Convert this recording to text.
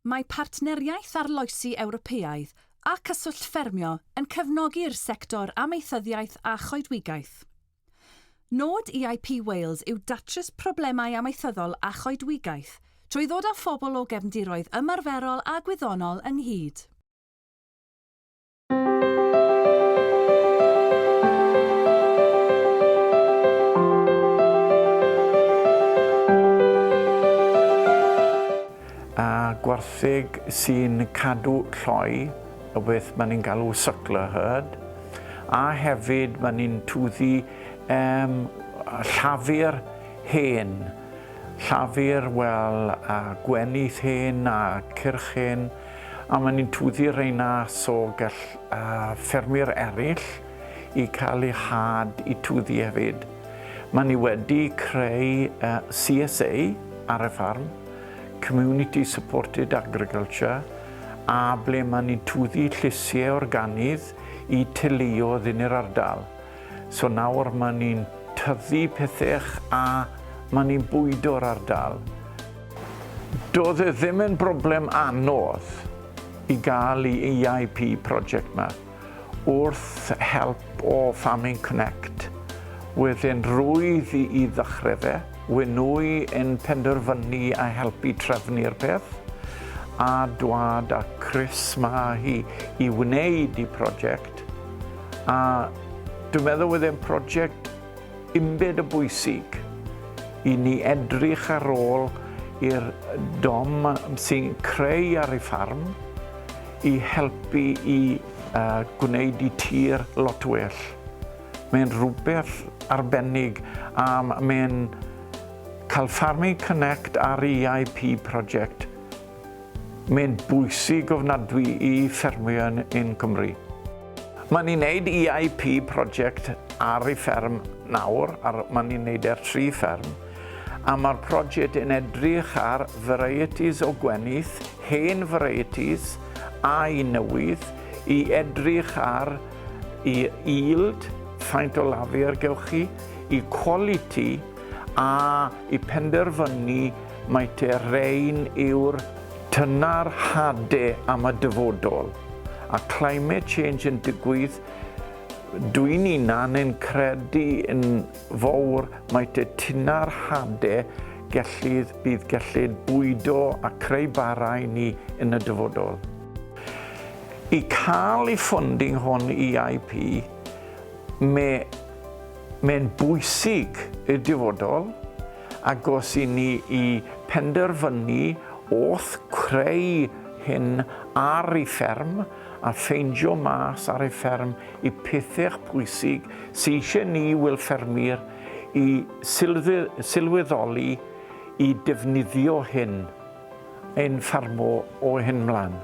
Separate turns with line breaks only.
Mae Partneriaeth Arloesi Ewropeaidd a Cyswllt Ffermio yn cefnogi'r sector amaethyddiaeth a choedwigaeth. Nod EIP Wales yw datrys problemau amaethyddol a choedwigaeth trwy ddod â phobl o gefndiroedd ymarferol a gwyddonol ynghyd.
Gwartheg sy'n cadw rhoi, y beth maen ni'n galw Cyswllt, a hefyd maen ni'n twddu llafur hen. Llafur, gwenith hen a cyrch hen, a maen ni'n twddu reina so gall ffermwyr eraill i cael eu had i twddu hefyd. Maen ni wedi creu CSA ar y ffarm, Community Supported Agriculture, a ble maen ni'n twddu llysiau organidd i teuluoedd yn yr ardal. So nawr maen ni'n tyfu pethau a maen ni'n bwydo'r ardal. Doedd e ddim yn broblem anodd i gael i EIP project yma wrth help o Farming Connect. Wedyn rwydd i ddechrau fe, nhw yn penderfynu a helpu trefnu'r peth, a dwad a Chris ma i wneud i prosiect. A dwi'n meddwl oedd e'n prosiect umbyd y bwysig i ni edrych ar ôl i'r dom sy'n creu ar ei ffarm i helpu i gwneud i tir lot well. Mae'n rhywbeth arbennig a mae'n cael Farming Connect ar EIP project. Mae'n bwysig ofnadwy i ffermwyr yn Cymru. Maen ni'n gwneud EIP project ar ei fferm nawr, maen ni'n gwneud 3 fferm, a mae'r project yn edrych ar varieties o gwenith, hen varieties a i newydd, i edrych ar i yield, faint o lafur gewch chi, i quality, a i penderfynu mai te rein yw'r tynnar hadau am y dyfodol. A climate change yn digwydd, dwi'n unan yn credu yn fawr mai te tynnar hadau bydd gellid bwydo a creu barau ni yn y dyfodol. I cael ei funding hwn EIP, mae'n bwysig y dyfodol, ac os i ni i penderfynu wrth creu hyn ar ei fferm a ffeindio mas ar ei fferm i pethau pwysig sy'n eisiau ni wel ffermwyr i sylweddoli i defnyddio hyn ein ffarmo o hyn mlaen.